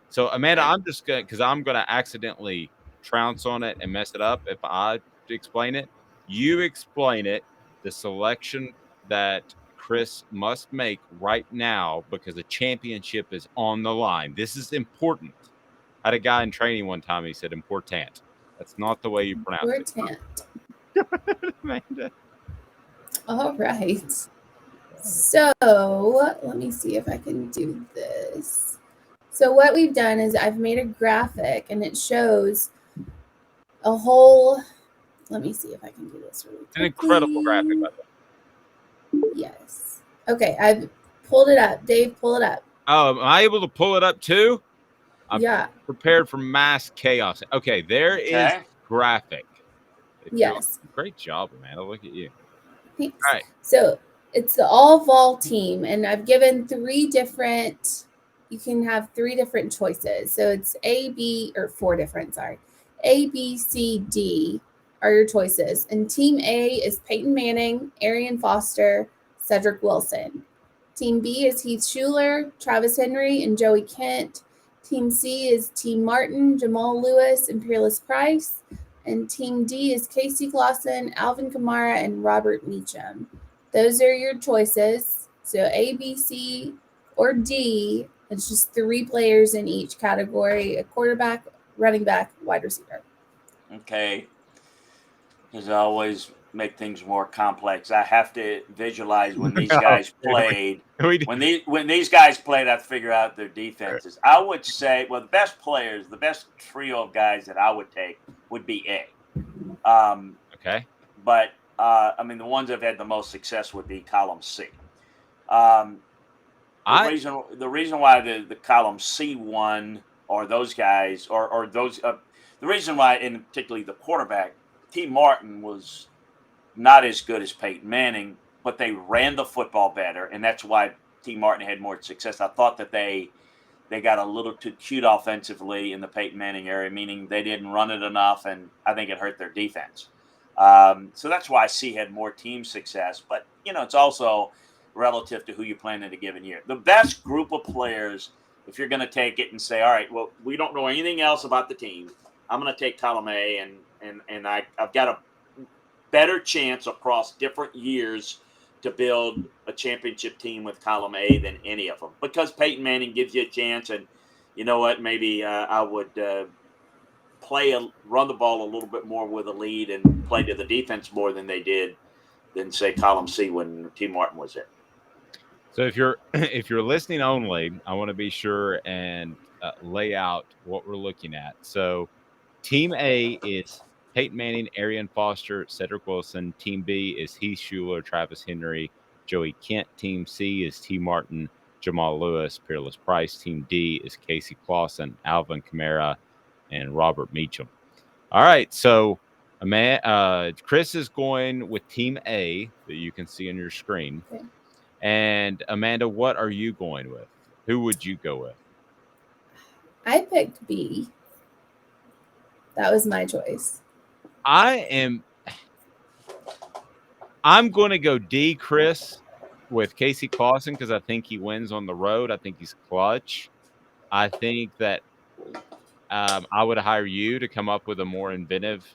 So, Amanda, Okay. I'm just going to, because I'm going to accidentally trounce on it and mess it up if I explain it. You explain it, the selection that Chris must make right now because a championship is on the line. This is important. I had a guy in training one time, he said important. That's not the way you pronounce it. Important. Amanda. All right. So let me see if I can do this. So what we've done is I've made a graphic and it shows a whole. Let me see if I can do this really An incredible quickly. graphic, by the way. Yes. Okay, I've pulled it up. Dave, pull it up. Oh, am I able to pull it up too? I'm Yeah. prepared for mass chaos. Okay, there is Okay. graphic. If you Yes. great job, Amanda. Look at you. Thanks. All right. So it's the all vol team, and I've given three different. You can have three different choices. So it's A, B, or four different. Sorry, A, B, C, D are your choices. And Team A is Peyton Manning, Arian Foster, Cedric Wilson. Team B is Heath Schuler, Travis Henry, and Joey Kent. Team C is Team Martin, Jamal Lewis, and Peerless Price. And Team D is Casey Clausen, Alvin Kamara, and Robert Meacham. Those are your choices. So A, B, C, or D. It's just three players in each category: a quarterback, running back, wide receiver. Okay. As I always make things more complex, I have to visualize when these Oh, guys played. we When these guys played, I have to figure out their defenses. I would say, well, the best players, the best trio of guys that I would take would be A. okay. But I mean, the ones that have had the most success would be column C. Um, I the reason why the column C one or those guys or those the reason why, in particularly the quarterback, T. Martin was not as good as Peyton Manning, but they ran the football better, and that's why T. Martin had more success. I thought that they got a little too cute offensively in the Peyton Manning area, meaning they didn't run it enough, and I think it hurt their defense. So that's why C had more team success. But it's also relative to who you plan in a given year. The best group of players, if you're going to take it and say, all right, well, we don't know anything else about the team, I'm going to take column A, and I've got a better chance across different years to build a championship team with column A than any of them, because Peyton Manning gives you a chance. And you know what? Maybe I would run the ball a little bit more with a lead and play to the defense more than they did than say column C when T. Martin was there. so if you're if you're listening only, I want to be sure and lay out what we're looking at. So, Team A is Peyton Manning, Arian Foster, Cedric Wilson. Team B is Heath Schuler, Travis Henry, Joey Kent. Team C is T. Martin, Jamal Lewis, Peerless Price. Team D is Casey Clausen, Alvin Kamara, and Robert Meacham. All right, so Chris is going with Team A that you can see on your screen. Okay. And Amanda, what are you going with? Who would you go with? I picked B. That was my choice. I am. I'm going to go D, Chris, with Casey Clausen because I think he wins on the road. I think he's clutch. I think that I would hire you to come up with a more inventive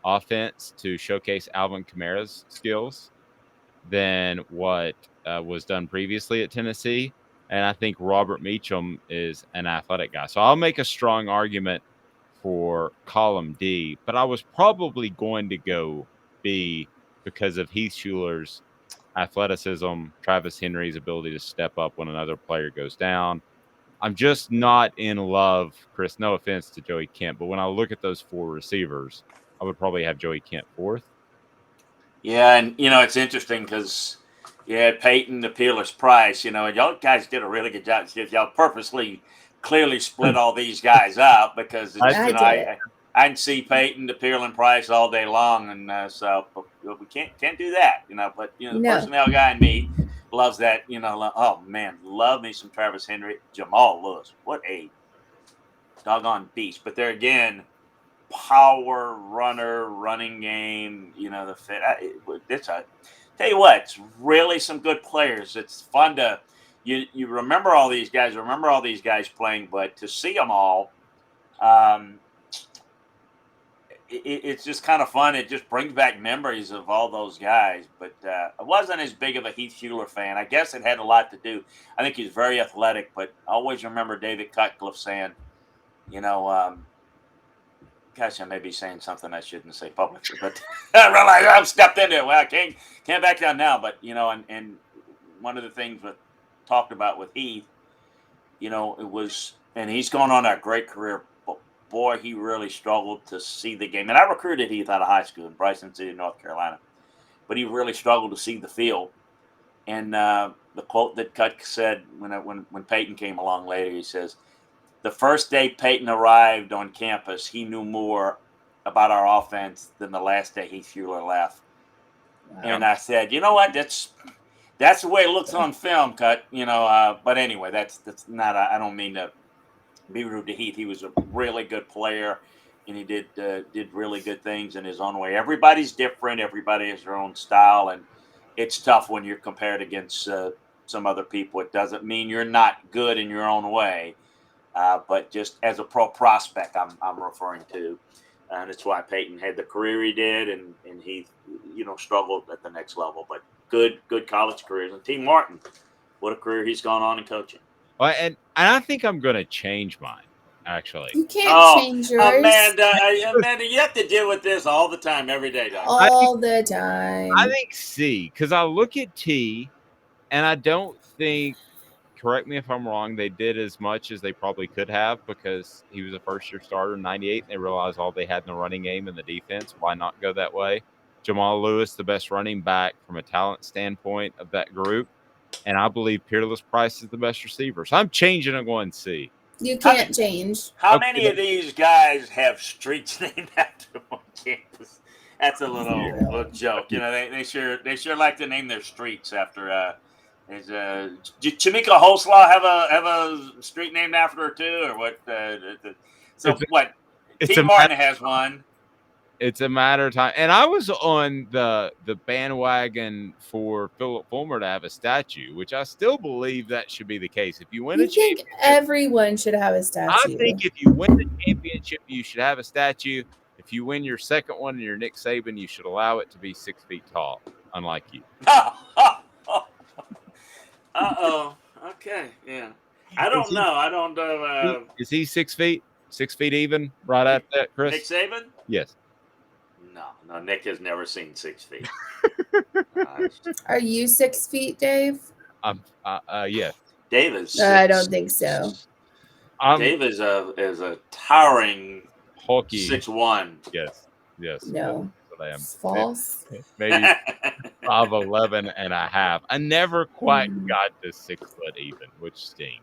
offense to showcase Alvin Kamara's skills than what was done previously at Tennessee. And I think Robert Meacham is an athletic guy. So I'll make a strong argument for column D, but I was probably going to go B because of Heath Schuler's athleticism, Travis Henry's ability to step up when another player goes down. I'm just not in love, Chris. No offense to Joey Kent, but when I look at those four receivers, I would probably have Joey Kent fourth. Yeah, and it's interesting because you had Peyton, the Peerless Price, and y'all guys did a really good job. Y'all purposely, clearly split all these guys up because I, I did it. I can see Peyton, the Peerless Price all day long, and so but we can't do that, But the No. personnel guy in me loves that, Oh man, love me some Travis Henry, Jamal Lewis, what a doggone beast! But there again, power runner, running game, the fit. It's tell you what, it's really some good players. It's fun to you remember all these guys, playing, but to see them all, it's just kind of fun. It just brings back memories of all those guys. But I wasn't as big of a Heath Hewler fan. I guess it had a lot to do. I think he's very athletic, but I always remember David Cutcliffe saying, you know, gosh, I may be saying something I shouldn't say publicly, but I realize I've stepped into it. Well, I can't back down now. But and one of the things that talked about with Heath, it was, and he's going on a great career. But boy, he really struggled to see the game. And I recruited Heath out of high school in Bryson City, North Carolina, but he really struggled to see the field. And the quote that Cut said when Peyton came along later, he says, "The first day Peyton arrived on campus, he knew more about our offense than the last day Heath Hewler left." Wow. And I said, you know what? That's the way it looks on film, Cut. But anyway, that's not. I don't mean to be rude to Heath. He was a really good player, and he did really good things in his own way. Everybody's different. Everybody has their own style, and it's tough when you're compared against some other people. It doesn't mean you're not good in your own way. But just as a pro prospect, I'm referring to, and it's why Peyton had the career he did, and he, struggled at the next level. But good college careers. And T. Martin, what a career he's gone on in coaching. Well, and I think I'm going to change mine. Actually, you can't change yours. Amanda, you have to deal with this all the time, every day, Doc. All the time. I think C, because I look at T, and I don't think. Correct me if I'm wrong, they did as much as they probably could have because he was a first-year starter in 98. And they realized all they had in the running game and the defense. Why not go that way? Jamal Lewis, the best running back from a talent standpoint of that group. And I believe Peerless Price is the best receiver. So I'm changing and going C. You can't change. How many of these guys have streets named after them on campus? That's a little joke. They sure like to name their streets after did Chamika Holslaw have a street named after her too, or what? T. Martin has one. It's a matter of time. And I was on the bandwagon for Philip Fulmer to have a statue, which I still believe that should be the case. If you win a championship, everyone should have a statue. I think if you win the championship, you should have a statue. If you win your second one and you're Nick Saban, you should allow it to be 6 feet tall, unlike you. Okay. Yeah. I don't know. I don't know. Is he 6 feet? 6 feet even? Right at that, Chris? Nick Saban? Yes. No. Nick has never seen 6 feet. Are you 6 feet, Dave? Yes. Dave is. I don't think so. Dave is a towering hulky 6'1". Yes. No. I am. False. Maybe 5'11" and a half. I never quite got to 6 foot even, which stings.